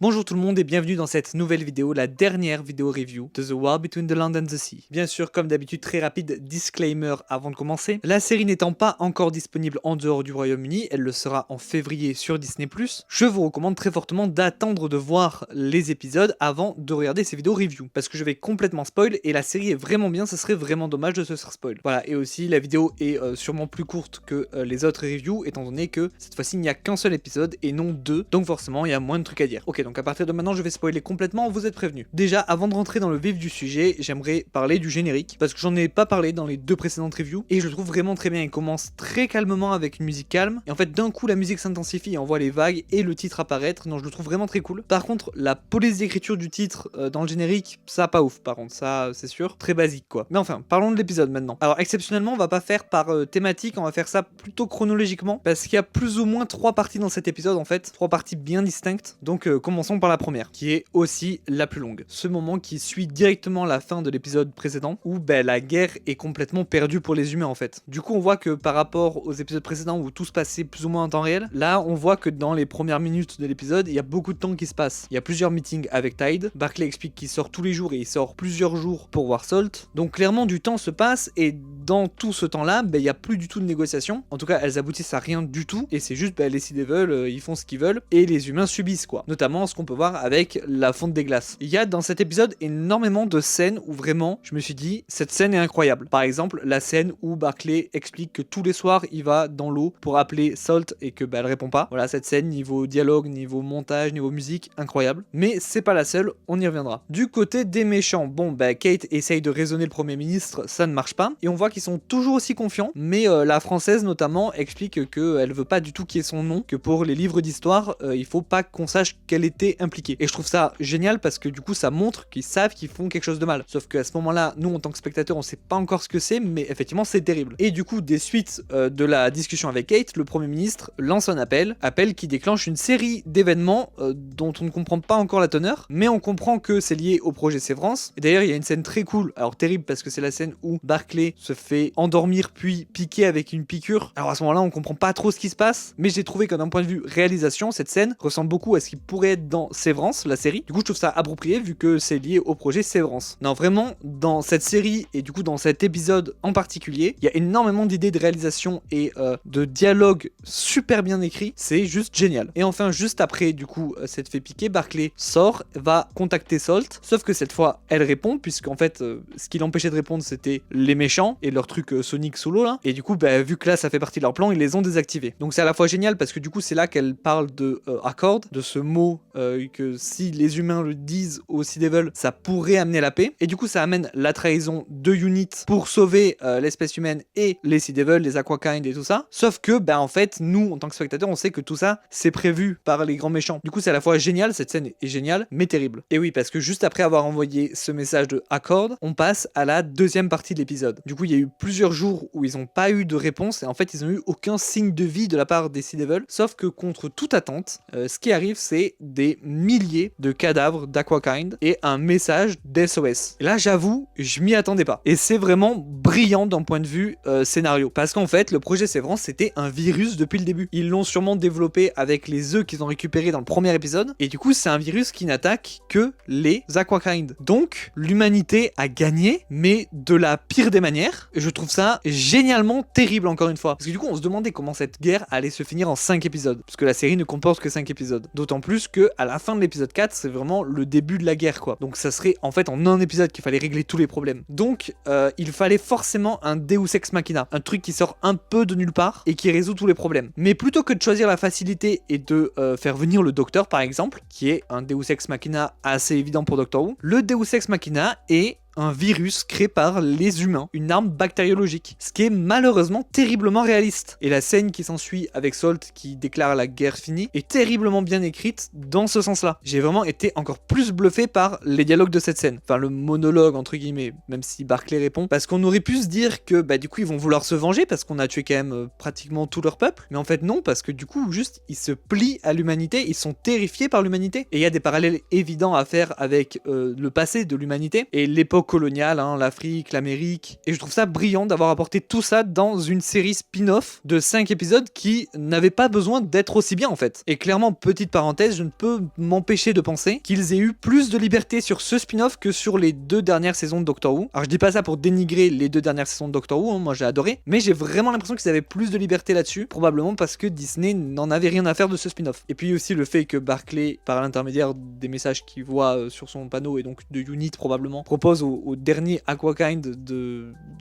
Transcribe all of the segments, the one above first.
Bonjour tout le monde et bienvenue dans cette nouvelle vidéo, la dernière vidéo review de The War Between the Land and the Sea. Bien sûr, comme d'habitude, très rapide disclaimer avant de commencer. La série n'étant pas encore disponible en dehors du Royaume-Uni, elle le sera en février sur Disney+. Je vous recommande très fortement d'attendre de voir les épisodes avant de regarder ces vidéos review, parce que je vais complètement spoil et la série est vraiment bien, ce serait vraiment dommage de se faire spoil. Voilà, et aussi la vidéo est sûrement plus courte que les autres reviews, étant donné que cette fois-ci il n'y a qu'un seul épisode et non deux, donc forcément il y a moins de trucs à dire. Ok, donc à partir de maintenant je vais spoiler complètement, vous êtes prévenus. Déjà, avant de rentrer dans le vif du sujet, j'aimerais parler du générique, parce que j'en ai pas parlé dans les deux précédentes reviews, et je le trouve vraiment très bien. Il commence très calmement avec une musique calme, et en fait d'un coup la musique s'intensifie et on voit les vagues et le titre apparaître, donc je le trouve vraiment très cool. Par contre, la police d'écriture du titre dans le générique, ça pas ouf par contre, ça c'est sûr, très basique quoi. Mais enfin, parlons de l'épisode maintenant. Alors exceptionnellement, on va pas faire par thématique, on va faire ça plutôt chronologiquement, parce qu'il y a plus ou moins 3 parties dans cet épisode en fait, 3 parties bien distinctes, donc commençons par la première, qui est aussi la plus longue. Ce moment qui suit directement la fin de l'épisode précédent, où la guerre est complètement perdue pour les humains en fait. Du coup on voit que par rapport aux épisodes précédents où tout se passait plus ou moins en temps réel, là on voit que dans les premières minutes de l'épisode, il y a beaucoup de temps qui se passe. Il y a plusieurs meetings avec Tide, Barclay explique qu'il sort tous les jours et il sort plusieurs jours pour voir Salt, donc clairement du temps se passe et dans tout ce temps-là, il n'y a plus du tout de négociations. En tout cas, elles aboutissent à rien du tout et c'est juste les Sea Devils, ils font ce qu'ils veulent et les humains subissent quoi. Notamment ce qu'on peut voir avec la fonte des glaces. Il y a dans cet épisode énormément de scènes où vraiment je me suis dit cette scène est incroyable. Par exemple, la scène où Barclay explique que tous les soirs il va dans l'eau pour appeler Salt et que elle répond pas. Voilà, cette scène niveau dialogue, niveau montage, niveau musique, incroyable. Mais c'est pas la seule, on y reviendra. Du côté des méchants, bon Kate essaye de raisonner le Premier ministre, ça ne marche pas. Et on voit qu'ils sont toujours aussi confiants, mais la française notamment explique qu'elle veut pas du tout qu'il y ait son nom, que pour les livres d'histoire, il faut pas qu'on sache qu'elle était impliquée. Et je trouve ça génial parce que du coup ça montre qu'ils savent qu'ils font quelque chose de mal. Sauf qu'à ce moment-là, nous en tant que spectateurs, on sait pas encore ce que c'est, mais effectivement c'est terrible. Et du coup, des suites de la discussion avec Kate, le Premier ministre lance un appel qui déclenche une série d'événements dont on ne comprend pas encore la teneur, mais on comprend que c'est lié au projet Sévrance. Et d'ailleurs, il y a une scène très cool, alors terrible parce que c'est la scène où Barclay se fait endormir puis piquer avec une piqûre. Alors à ce moment-là, on comprend pas trop ce qui se passe, mais j'ai trouvé que d'un point de vue réalisation, cette scène ressemble beaucoup à ce qui pourrait être dans Sévrance, la série. Du coup, je trouve ça approprié vu que c'est lié au projet Sévrance. Non, vraiment, dans cette série et du coup dans cet épisode en particulier, il y a énormément d'idées de réalisation et de dialogue super bien écrits. C'est juste génial. Et enfin, juste après, du coup, s'être fait piquer, Barclay sort, va contacter Salt, sauf que cette fois, elle répond, puisqu'en fait, ce qui l'empêchait de répondre, c'était les méchants et leur truc Sonic solo là. Et du coup, vu que là, ça fait partie de leur plan, ils les ont désactivés. Donc c'est à la fois génial parce que du coup, c'est là qu'elle parle de Accord, de ce mot que si les humains le disent aux Sea Devils, ça pourrait amener la paix. Et du coup, ça amène la trahison de Unit pour sauver l'espèce humaine et les Sea Devils, les Aquakind et tout ça. Sauf que, en fait, nous, en tant que spectateurs, on sait que tout ça, c'est prévu par les grands méchants. Du coup, c'est à la fois génial, cette scène est géniale, mais terrible. Et oui, parce que juste après avoir envoyé ce message de Accord, on passe à la deuxième partie de l'épisode. Du coup, il y a eu plusieurs jours où ils n'ont pas eu de réponse et en fait, ils n'ont eu aucun signe de vie de la part des Sea Devils. Sauf que contre toute attente, ce qui arrive, c'est des milliers de cadavres d'Aquakind et un message d'SOS. Et là, j'avoue, je m'y attendais pas. Et c'est vraiment brillant d'un point de vue scénario. Parce qu'en fait, le projet Sévrance, c'était un virus depuis le début. Ils l'ont sûrement développé avec les œufs qu'ils ont récupérés dans le premier épisode. Et du coup, c'est un virus qui n'attaque que les Aquakind. Donc, l'humanité a gagné, mais de la pire des manières. Et je trouve ça génialement terrible, encore une fois. Parce que du coup, on se demandait comment cette guerre allait se finir en 5 épisodes. Parce que la série ne comporte que 5 épisodes. D'autant plus que à la fin de l'épisode 4, c'est vraiment le début de la guerre, quoi. Donc ça serait en fait en un épisode qu'il fallait régler tous les problèmes. Donc, il fallait forcément un Deus Ex Machina. Un truc qui sort un peu de nulle part et qui résout tous les problèmes. Mais plutôt que de choisir la facilité et de faire venir le docteur, par exemple, qui est un Deus Ex Machina assez évident pour Doctor Who, le Deus Ex Machina est un virus créé par les humains, une arme bactériologique, ce qui est malheureusement terriblement réaliste. Et la scène qui s'ensuit avec Salt qui déclare la guerre finie est terriblement bien écrite dans ce sens-là. J'ai vraiment été encore plus bluffé par les dialogues de cette scène, enfin le monologue entre guillemets, même si Barclay répond, parce qu'on aurait pu se dire que du coup ils vont vouloir se venger parce qu'on a tué quand même pratiquement tout leur peuple, mais en fait non, parce que du coup juste ils se plient à l'humanité, ils sont terrifiés par l'humanité. Et il y a des parallèles évidents à faire avec le passé de l'humanité et l'époque coloniale, hein, l'Afrique, l'Amérique. Et je trouve ça brillant d'avoir apporté tout ça dans une série spin-off de 5 épisodes qui n'avait pas besoin d'être aussi bien en fait. Et clairement, petite parenthèse, je ne peux m'empêcher de penser qu'ils aient eu plus de liberté sur ce spin-off que sur les 2 dernières saisons de Doctor Who. Alors je dis pas ça pour dénigrer les 2 dernières saisons de Doctor Who, hein, moi j'ai adoré, mais j'ai vraiment l'impression qu'ils avaient plus de liberté là-dessus, probablement parce que Disney n'en avait rien à faire de ce spin-off. Et puis aussi le fait que Barclay, par l'intermédiaire des messages qu'il voit sur son panneau et donc de Unit probablement, propose au dernier Aquakind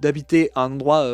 d'habiter à un endroit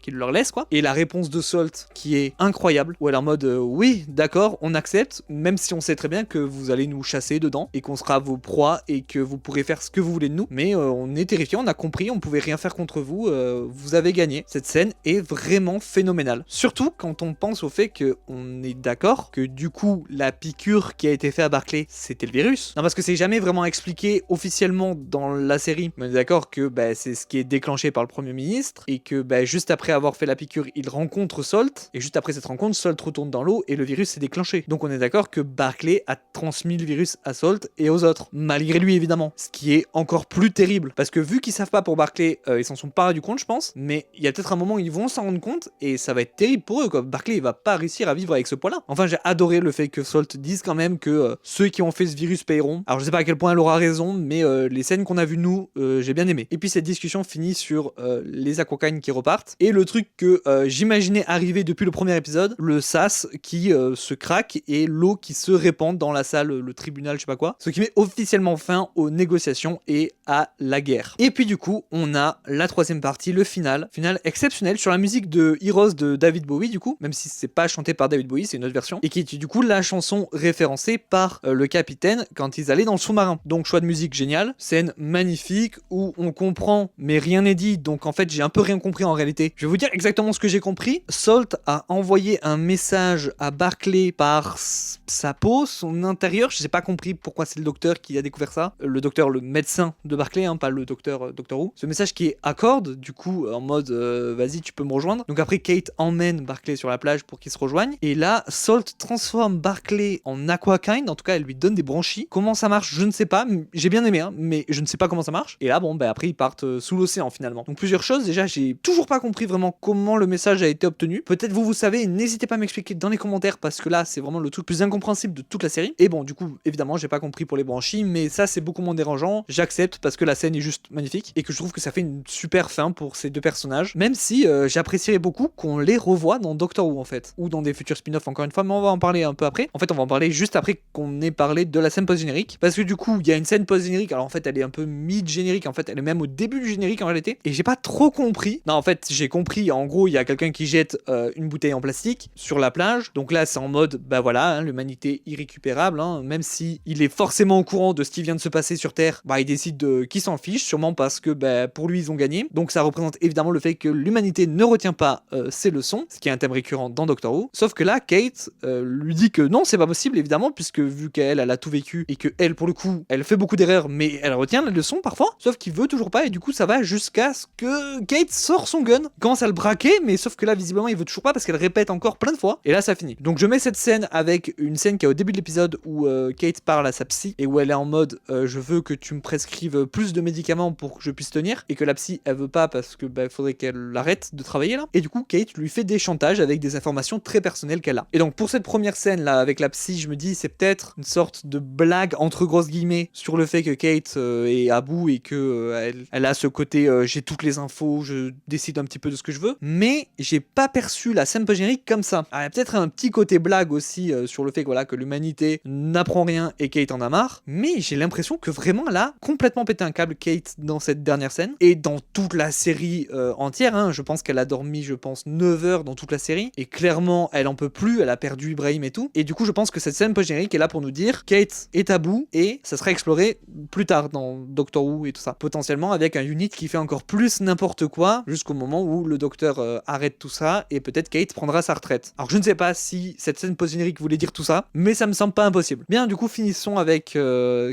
qu'il leur laisse quoi. Et la réponse de Salt qui est incroyable, où elle est en mode oui d'accord on accepte, même si on sait très bien que vous allez nous chasser dedans et qu'on sera vos proies et que vous pourrez faire ce que vous voulez de nous, mais on est terrifiés, on a compris, on pouvait rien faire contre vous, vous avez gagné. Cette scène est vraiment phénoménale, surtout quand on pense au fait que on est d'accord que du coup la piqûre qui a été faite à Barclay c'était le virus. Non parce que c'est jamais vraiment expliqué officiellement dans la série, mais on est d'accord que c'est ce qui est déclenché par le Premier ministre et que juste après avoir fait la piqûre il rencontre Salt et juste après cette rencontre Salt retourne dans l'eau et le virus s'est déclenché. Donc on est d'accord que Barclay a transmis le virus à Salt et aux autres, malgré lui évidemment, ce qui est encore plus terrible parce que vu qu'ils savent pas pour Barclay, ils s'en sont pas rendu compte je pense, mais il y a peut-être un moment où ils vont s'en rendre compte et ça va être terrible pour eux quoi. Barclay il va pas réussir à vivre avec ce poids là. Enfin j'ai adoré le fait que Salt dise quand même que ceux qui ont fait ce virus paieront. Alors je sais pas à quel point elle aura raison, mais les scènes qu'on a vues nous, j'ai bien aimé. Et puis cette discussion finit sur les Aquakind qui repartent et le truc que j'imaginais arriver depuis le premier épisode, le sas qui se craque et l'eau qui se répand dans la salle, le tribunal, je sais pas quoi, ce qui met officiellement fin aux négociations et à la guerre. Et puis du coup, on a la 3e partie, le final exceptionnel sur la musique de Heroes de David Bowie du coup, même si c'est pas chanté par David Bowie, c'est une autre version, et qui est du coup la chanson référencée par le capitaine quand ils allaient dans le sous-marin. Donc choix de musique génial, scène magnifique où on comprend mais rien n'est dit, donc en fait j'ai un peu rien compris en réalité. Je vais vous dire exactement ce que j'ai compris. Salt a envoyé un message à Barclay par sa peau, son intérieur, je sais pas compris pourquoi c'est le docteur qui a découvert ça, le docteur, le médecin de Barclay, hein, pas le docteur Doctor Who. Ce message qui est accord, du coup en mode vas-y tu peux me rejoindre. Donc après Kate emmène Barclay sur la plage pour qu'ils se rejoignent et là Salt transforme Barclay en Aquakind, en tout cas elle lui donne des branchies. Comment ça marche je ne sais pas, j'ai bien aimé hein, mais je ne sais pas comment ça marche. Et là bon après ils partent sous l'océan finalement. Donc plusieurs choses, déjà j'ai toujours pas compris vraiment comment le message a été obtenu. Peut-être vous savez, n'hésitez pas à m'expliquer dans les commentaires parce que là c'est vraiment le truc plus incompréhensible de toute la série. Et bon du coup évidemment j'ai pas compris pour les branchies, mais ça c'est beaucoup moins dérangeant, j'accepte parce que la scène est juste magnifique et que je trouve que ça fait une super fin pour ces deux personnages, même si j'apprécierais beaucoup qu'on les revoie dans Doctor Who en fait, ou dans des futurs spin-offs encore une fois, mais on va en parler un peu après. En fait on va en parler juste après qu'on ait parlé de la scène post-générique, parce que du coup il y a une scène post-générique, alors en fait elle est un peu mid-générique, en fait elle est même au début du générique en réalité, et j'ai pas trop compris. Non en fait j'ai compris, en gros il y a quelqu'un qui jette une bouteille en plastique sur la plage, donc là c'est en mode voilà, hein, l'humanité irrécupérable, hein, même si il est forcément au courant de ce qui vient de se passer sur Terre, il décide qu'il s'en fiche, sûrement parce que pour lui ils ont gagné, donc ça représente évidemment le fait que l'humanité ne retient pas ses leçons, ce qui est un thème récurrent dans Doctor Who, sauf que là Kate lui dit que non c'est pas possible évidemment, puisque vu qu'elle a tout vécu et que elle pour le coup elle fait beaucoup d'erreurs mais elle retient les leçons parfois, sauf qu'il veut toujours pas et du coup ça va jusqu'à ce que Kate sort son gun, commence à le braquer, mais sauf que là visiblement il veut toujours pas parce qu'elle répète encore plein de fois et là ça finit. Donc je mets cette scène avec une scène qui est au début de l'épisode où Kate parle à sa psy et où elle est en mode je veux que tu me prescrives plus de médicaments pour que je puisse tenir, et que la psy elle veut pas parce que faudrait qu'elle arrête de travailler là, et du coup Kate lui fait des chantages avec des informations très personnelles qu'elle a. Et donc pour cette première scène là avec la psy, je me dis c'est peut-être une sorte de blague entre grosses guillemets sur le fait que Kate est à bout et que elle a ce côté j'ai toutes les infos, je décide un petit peu de ce que je veux, mais j'ai pas perçu la scène post-générique comme ça. Alors, il y a peut-être un petit côté blague aussi sur le fait que l'humanité n'apprend rien et Kate en a marre, mais j'ai l'impression que vraiment elle a complètement pété un câble Kate dans cette dernière scène et dans toute la série entière, hein. Je pense qu'elle a dormi 9 heures dans toute la série et clairement elle en peut plus, elle a perdu Ibrahim et tout, et du coup je pense que cette scène post-générique est là pour nous dire Kate est à bout et ça sera exploré plus tard dans Doctor Who et tout ça, potentiellement avec un unit qui fait encore plus n'importe quoi jusqu'au moment où le docteur arrête tout ça et peut-être Kate prendra sa retraite. Alors je ne sais pas si cette scène post-générique voulait dire tout ça, mais ça me semble pas impossible. Bien, du coup finissons avec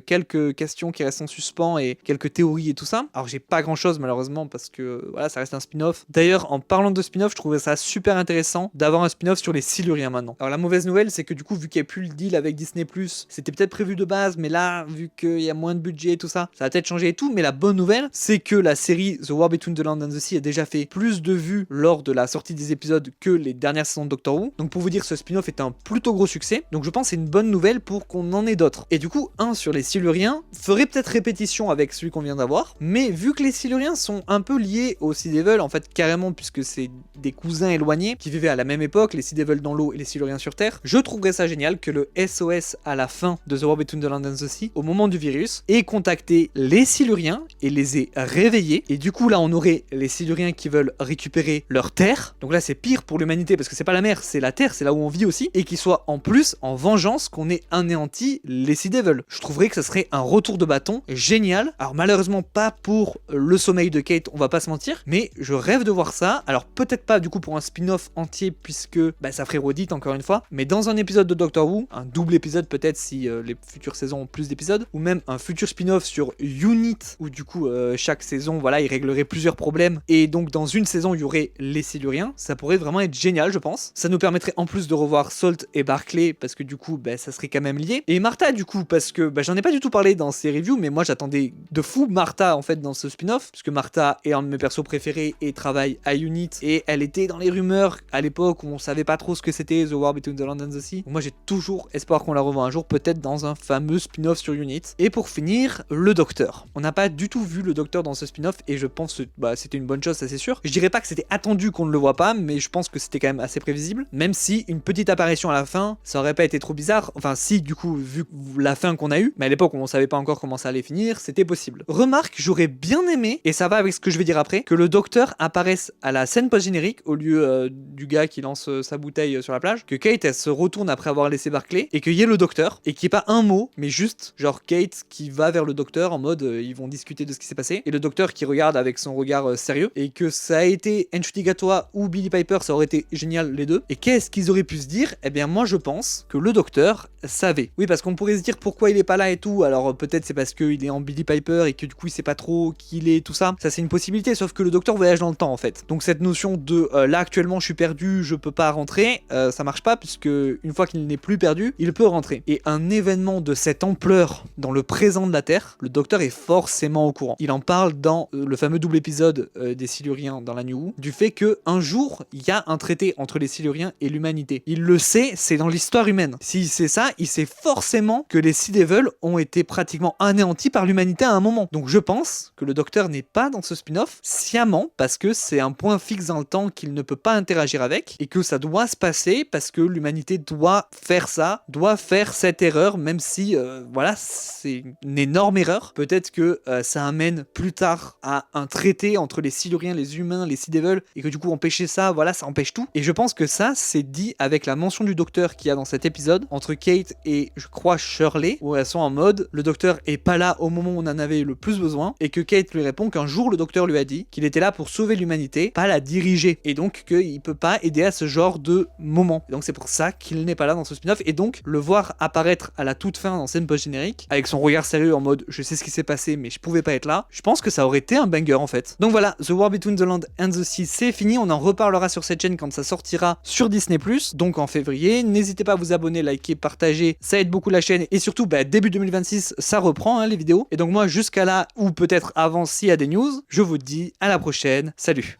quelques questions qui restent en suspens et quelques théories et tout ça. Alors j'ai pas grand chose malheureusement parce que voilà, ça reste un spin-off. D'ailleurs en parlant de spin-off, je trouvais ça super intéressant d'avoir un spin-off sur les Siluriens maintenant. Alors la mauvaise nouvelle c'est que du coup vu qu'il n'y a plus le deal avec Disney+, c'était peut-être prévu de base, mais là vu qu'il y a moins de budget et tout ça, ça va peut-être changer et tout, mais la bonne nouvelle, c'est que la série The War Between the Land and the Sea a déjà fait plus de vues lors de la sortie des épisodes que les dernières saisons de Doctor Who. Donc pour vous dire, ce spin-off est un plutôt gros succès. Donc je pense que c'est une bonne nouvelle pour qu'on en ait d'autres. Et du coup, un sur les Siluriens ferait peut-être répétition avec celui qu'on vient d'avoir, mais vu que les Siluriens sont un peu liés aux Sea Devil, en fait carrément, puisque c'est des cousins éloignés qui vivaient à la même époque, les Sea Devil dans l'eau et les Siluriens sur Terre, je trouverais ça génial que le SOS à la fin de The War Between the Land and the Sea, au moment du virus, ait contacté les Siluriens et les ait réveillés. Et du coup là on aurait les Siluriens qui veulent récupérer leur terre, donc là c'est pire pour l'humanité parce que c'est pas la mer, c'est la terre, c'est là où on vit aussi, et qu'ils soient en plus en vengeance qu'on ait anéanti les Sea Devil. Je trouverais que ça serait un retour de bâton génial. Alors malheureusement pas pour le sommeil de Kate, on va pas se mentir, mais je rêve de voir ça. Alors peut-être pas du coup pour un spin-off entier puisque ça ferait redite encore une fois, mais dans un épisode de Doctor Who, un double épisode peut-être si les futures saisons ont plus d'épisodes, ou même un futur spin-off sur Unit où du coup chaque saison voilà il réglerait plusieurs problèmes et donc dans une saison il y aurait les Siluriens, ça pourrait vraiment être génial je pense. Ça nous permettrait en plus de revoir Salt et Barclay parce que du coup ça serait quand même lié, et Martha du coup parce que j'en ai pas du tout parlé dans ces reviews, mais moi j'attendais de fou Martha en fait dans ce spin-off puisque Martha est un de mes persos préférés et travaille à Unit, et elle était dans les rumeurs à l'époque où on savait pas trop ce que c'était The War Between the Land and the Sea. Donc moi j'ai toujours espoir qu'on la revoie un jour, peut-être dans un fameux spin-off sur Unit. Et pour finir, le Docteur. On n'a pas du tout vu le Docteur dans ce spin-off et je pense que c'était une bonne chose, ça c'est sûr. Je dirais pas que c'était attendu qu'on ne le voit pas, mais je pense que c'était quand même assez prévisible, même si une petite apparition à la fin, ça aurait pas été trop bizarre. Enfin si du coup, vu la fin qu'on a eue, mais à l'époque où on savait pas encore comment ça allait finir, c'était possible. Remarque, j'aurais bien aimé, et ça va avec ce que je vais dire après, que le Docteur apparaisse à la scène post-générique au lieu du gars qui lance sa bouteille sur la plage, que Kate elle se retourne après avoir laissé Barclay et qu'il y ait le Docteur et qu'il n'y ait pas un mot, mais juste genre Kate qui va vers le Docteur en mode ils vont discuter de ce qui s'est passé, et le Docteur qui regarde avec son regard sérieux, et que ça a été Ncuti Gatwa ou Billie Piper, ça aurait été génial les deux. Et qu'est-ce qu'ils auraient pu se dire? Eh bien moi je pense que le Docteur savait. Oui, parce qu'on pourrait se dire pourquoi il est pas là et tout, alors peut-être c'est parce qu'il est en Billie Piper et que du coup il sait pas trop qui il est, tout ça. Ça c'est une possibilité, sauf que le Docteur voyage dans le temps en fait. Donc cette notion de là actuellement je suis perdu, je peux pas rentrer, ça marche pas, puisque une fois qu'il n'est plus perdu, il peut rentrer. Et un événement de cette ampleur dans le présent de la Terre, le Docteur est forcément au courant. Il en parle dans le fameux double épisode des Siluriens dans la New Who, du fait que un jour il y a un traité entre les Siluriens et l'humanité. Il le sait, c'est dans l'histoire humaine. S'il sait ça, il sait forcément que les Sea Devil ont été pratiquement anéantis par l'humanité à un moment. Donc je pense que le Docteur n'est pas dans ce spin-off sciemment, parce que c'est un point fixe dans le temps qu'il ne peut pas interagir avec, et que ça doit se passer parce que l'humanité doit faire ça, doit faire cette erreur, même si voilà, c'est une énorme erreur. Peut-être que ça amène plus tard à un traité entre les Siluriens, les humains, les Sea Devil, et que du coup empêcher ça, voilà, ça empêche tout. Et je pense que ça, c'est dit avec la mention du Docteur qu'il y a dans cet épisode entre Kate et je crois Shirley, où elles sont en mode le Docteur est pas là au moment où on en avait le plus besoin, et que Kate lui répond qu'un jour le Docteur lui a dit qu'il était là pour sauver l'humanité, pas la diriger, et donc qu'il peut pas aider à ce genre de moment. Et donc c'est pour ça qu'il n'est pas là dans ce spin-off, et donc le voir apparaître à la toute fin dans scène post-générique avec son regard sérieux en mode je sais ce qui s'est passé mais je pouvais pas être là, je pense que ça aurait été un banger en fait. Donc voilà, The War Between the Land and the Sea c'est fini, on en reparlera sur cette chaîne quand ça sortira sur Disney+, donc en février. N'hésitez pas à vous abonner, liker, partager, ça aide beaucoup la chaîne, et surtout début 2026 ça reprend les vidéos, et donc moi jusqu'à là ou peut-être avant s'il y a des news, je vous dis à la prochaine, salut.